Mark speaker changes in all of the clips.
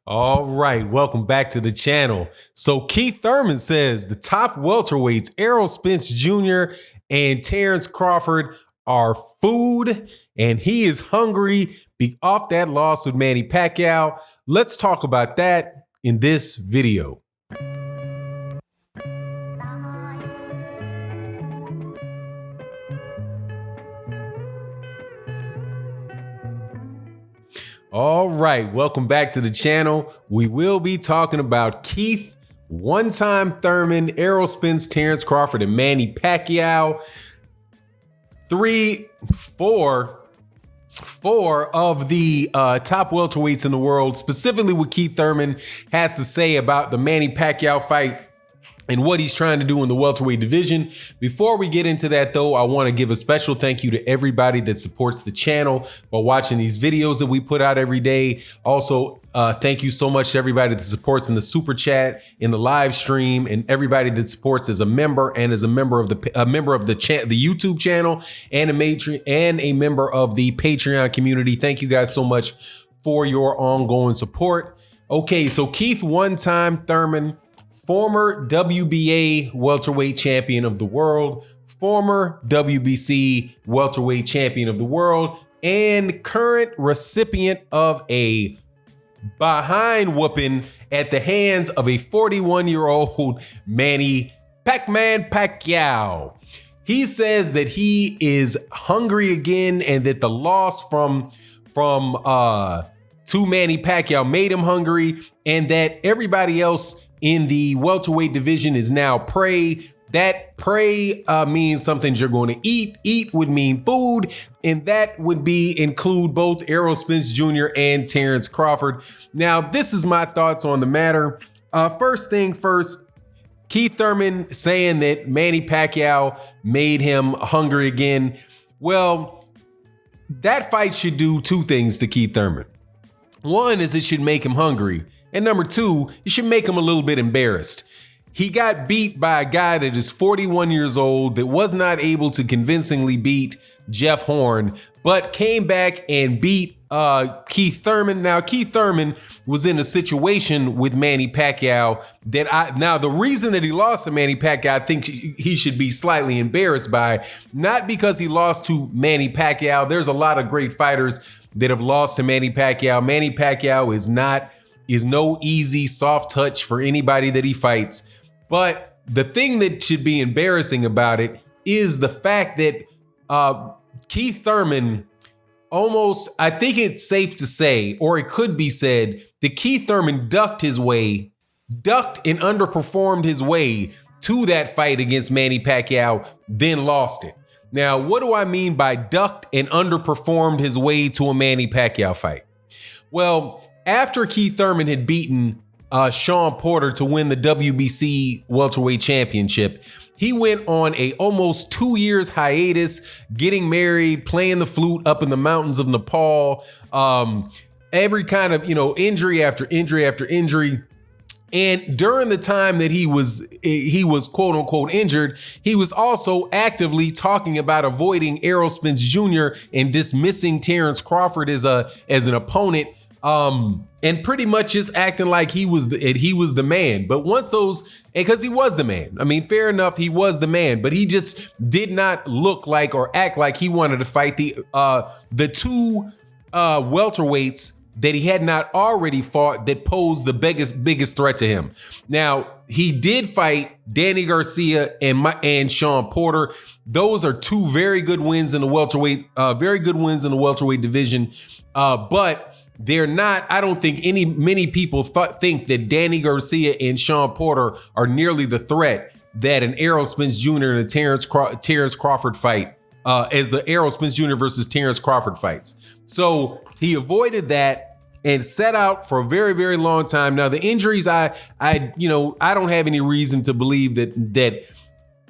Speaker 1: All right, welcome back to the channel. So Keith Thurman says the top welterweights, Errol Spence Jr. and Terence Crawford, are food, and he is hungry off that loss with Manny Pacquiao. Let's talk about that in this video. All right, welcome back to the channel. We will be talking about Keith, one-time Thurman, Errol Spence, Terence Crawford, and Manny Pacquiao. Four of the top welterweights in the world, specifically what Keith Thurman has to say about the Manny Pacquiao fight and what he's trying to do in the welterweight division. Before we get into that though, I want to give a special thank you to everybody that supports the channel by watching these videos that we put out every day. Also, thank you so much to everybody that supports in the super chat, in the live stream, and everybody that supports as a member and as a member of the YouTube channel and a member of the Patreon community. Thank you guys so much for your ongoing support. Okay, so Keith, one-time Thurman, former WBA welterweight champion of the world, former WBC welterweight champion of the world, and current recipient of a behind whooping at the hands of a 41-year-old Manny Pac-Man Pacquiao. He says that he is hungry again and that the loss to Manny Pacquiao made him hungry, and that everybody else in the welterweight division is now prey. That prey means something you're going to eat. Eat would mean food, and that would include both Errol Spence Jr. and Terence Crawford. Now, this is my thoughts on the matter. First thing first, Keith Thurman saying that Manny Pacquiao made him hungry again. Well, that fight should do two things to Keith Thurman. One is it should make him hungry. And number two, it should make him a little bit embarrassed. He got beat by a guy that is 41 years old, that was not able to convincingly beat Jeff Horn, but came back and beat Keith Thurman. Now, Keith Thurman was in a situation with Manny Pacquiao now the reason that he lost to Manny Pacquiao, I think he should be slightly embarrassed by, not because he lost to Manny Pacquiao. There's a lot of great fighters that have lost to Manny Pacquiao. Manny Pacquiao is no easy soft touch for anybody that he fights. But the thing that should be embarrassing about it is the fact that Keith Thurman I think it's safe to say, or it could be said, that Keith Thurman ducked and underperformed his way to that fight against Manny Pacquiao, then lost it. Now, what do I mean by ducked and underperformed his way to a Manny Pacquiao fight? Well, after Keith Thurman had beaten Sean Porter to win the WBC welterweight championship, he went on a almost 2 years hiatus, getting married, playing the flute up in the mountains of Nepal, every kind of, injury after injury after injury. And during the time that he was quote unquote injured, he was also actively talking about avoiding Errol Spence Jr. and dismissing Terence Crawford as an opponent. And pretty much just acting like he was the man. But because he was the man. I mean, fair enough, he was the man, but he just did not look like or act like he wanted to fight the two welterweights that he had not already fought that posed the biggest threat to him. Now, he did fight Danny Garcia and Sean Porter. Those are two very good wins in the welterweight division. But they're not, I don't think many people think that Danny Garcia and Sean Porter are nearly the threat that an Errol Spence Jr. and a Terence Crawford fight, as the Errol Spence Jr. versus Terence Crawford fights. So he avoided that and set out for a very, very long time. Now, the injuries, I don't have any reason to believe that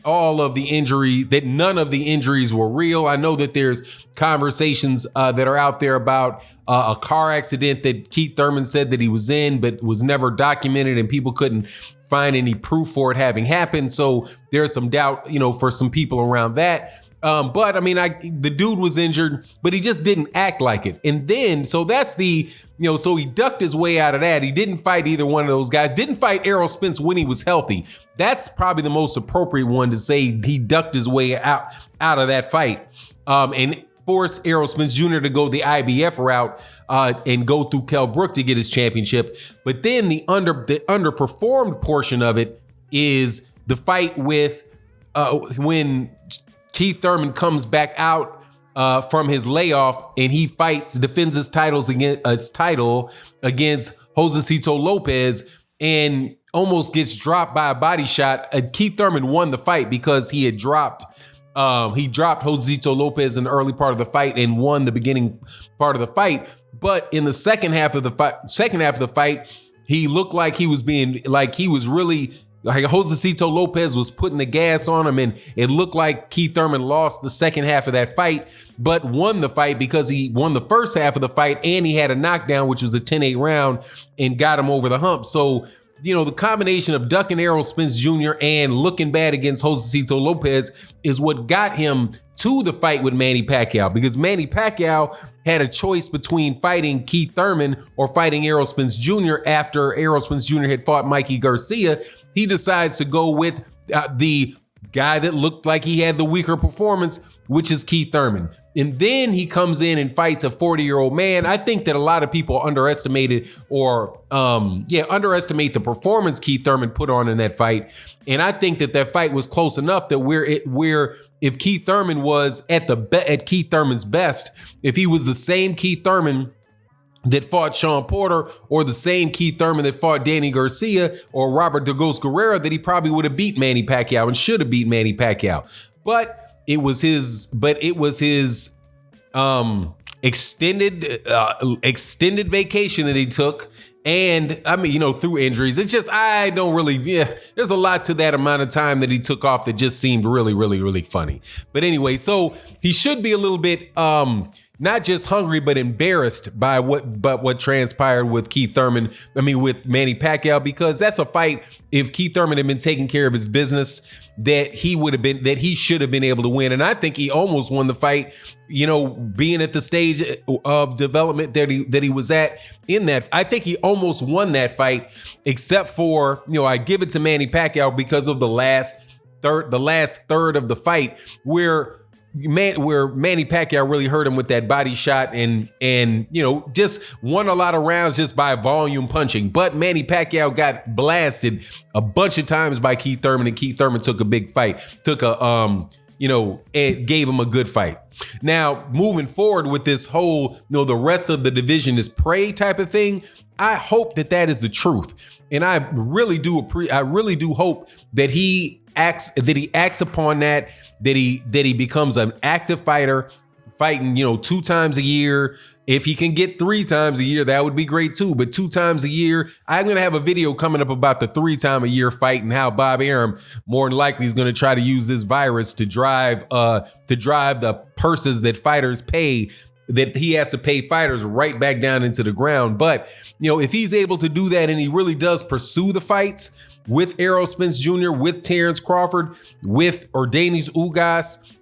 Speaker 1: none of the injuries were real. I know that there's conversations that are out there about a car accident that Keith Thurman said that he was in, but was never documented, and people couldn't find any proof for it having happened. So there's some doubt, for some people around that. But I mean, the dude was injured, but he just didn't act like it. And then, so that's so he ducked his way out of that. He didn't fight either one of those guys. Didn't fight Errol Spence when he was healthy. That's probably the most appropriate one to say he ducked his way out of that fight. And force Errol Spence Jr. to go the IBF route and go through Kell Brook to get his championship. But then the underperformed portion of it is the fight with when Keith Thurman comes back out from his layoff and he defends his title against Josecito Lopez and almost gets dropped by a body shot. Keith Thurman won the fight because he had dropped Josecito Lopez in the early part of the fight and won the beginning part of the fight. But in the second half of the fight, he looked like he was Josecito Lopez was putting the gas on him, and it looked like Keith Thurman lost the second half of that fight, but won the fight because he won the first half of the fight and he had a knockdown, which was a 10-8 round, and got him over the hump. So, the combination of ducking Errol Spence Jr. and looking bad against Josecito Lopez is what got him to the fight with Manny Pacquiao, because Manny Pacquiao had a choice between fighting Keith Thurman or fighting Errol Spence Jr. After Errol Spence Jr. had fought Mikey Garcia. He decides to go with the guy that looked like he had the weaker performance, which is Keith Thurman. And then he comes in and fights a 40-year-old man. I think that a lot of people underestimate the performance Keith Thurman put on in that fight. And I think that fight was close enough that where if Keith Thurman was at Keith Thurman's best, if he was the same Keith Thurman that fought Sean Porter, or the same Keith Thurman that fought Danny Garcia or Robert De Ghost Guerrero, that he probably would have beat Manny Pacquiao and should have beat Manny Pacquiao. But it was his extended vacation that he took. And I mean, through injuries, it's just, there's a lot to that amount of time that he took off that just seemed really, really, really funny. But anyway, so he should be a little bit, not just hungry, but embarrassed by what transpired with with Manny Pacquiao, because that's a fight, if Keith Thurman had been taking care of his business, that he should have been able to win. And I think he almost won the fight, being at the stage of development that he was at in that. I think he almost won that fight, except for, I give it to Manny Pacquiao because of the last third of the fight where Manny Pacquiao really hurt him with that body shot and just won a lot of rounds just by volume punching. But Manny Pacquiao got blasted a bunch of times by Keith Thurman, and Keith Thurman took a big fight, and gave him a good fight. Now, moving forward with this whole, the rest of the division is prey type of thing, I hope that is the truth. And I really do hope that he acts upon that he becomes an active fighter, fighting, 2 times a year. If he can get 3 times a year, that would be great too. But 2 times a year, I'm going to have a video coming up about the 3 time a year fight and how Bob Arum more than likely is going to try to use this virus to drive the purses that fighters pay, that he has to pay fighters right back down into the ground. But, if he's able to do that and he really does pursue the fights with Errol Spence Jr., with Terence Crawford, with Ordenis Ugas,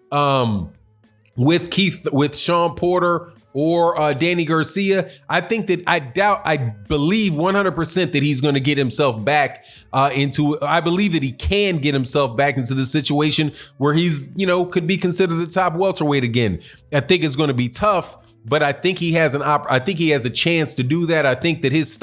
Speaker 1: with Sean Porter or Danny Garcia, I believe 100% that he's going to get himself back I believe that he can get himself back into the situation where he's, could be considered the top welterweight again. I think it's going to be tough, but I think he has a chance to do that. I think that his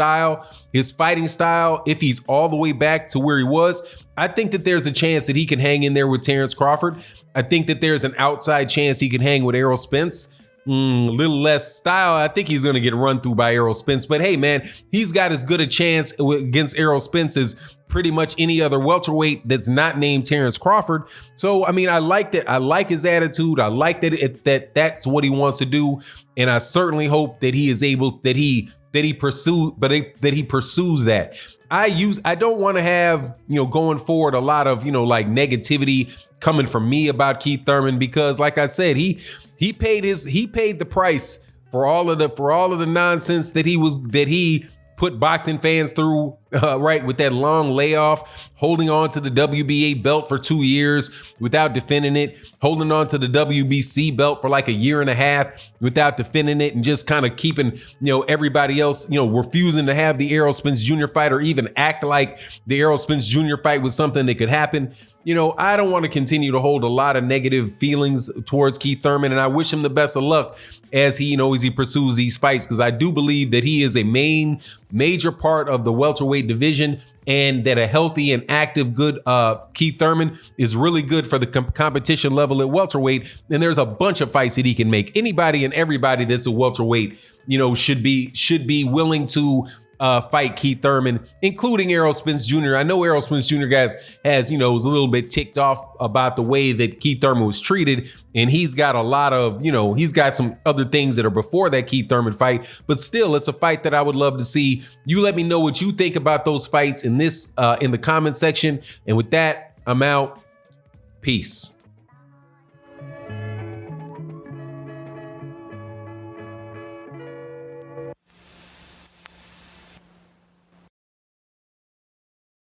Speaker 1: fighting style, if he's all the way back to where he was, I think that there's a chance that he can hang in there with Terence Crawford. I think that there's an outside chance he can hang with Errol Spence. A little less style. I think he's going to get run through by Errol Spence. But hey, man, he's got as good a chance against Errol Spence as pretty much any other welterweight that's not named Terence Crawford. So, I mean, I like that. I like his attitude. I like that that's what he wants to do. And I certainly hope that he is able, that he pursues that. I don't want to have, going forward, a lot of, negativity coming from me about Keith Thurman, because like I said, he paid the price for all of the nonsense that he put boxing fans through right, with that long layoff, holding on to the WBA belt for 2 years without defending it, holding on to the WBC belt for like a year and a half without defending it, and just kind of keeping, everybody else, refusing to have the Errol Spence Jr. fight or even act like the Errol Spence Jr. fight was something that could happen. I don't want to continue to hold a lot of negative feelings towards Keith Thurman, and I wish him the best of luck as he pursues these fights, because I do believe that he is a major part of the welterweight division, and that a healthy and active, good Keith Thurman is really good for the competition level at welterweight. And there's a bunch of fights that he can make. Anybody and everybody that's a welterweight, should be willing to fight Keith Thurman, including Errol Spence Jr. I know Errol Spence Jr. was a little bit ticked off about the way that Keith Thurman was treated, and he's got a lot of, he's got some other things that are before that Keith Thurman fight, but still, it's a fight that I would love to see. You let me know what you think about those fights in the comment section, and with that, I'm out. Peace.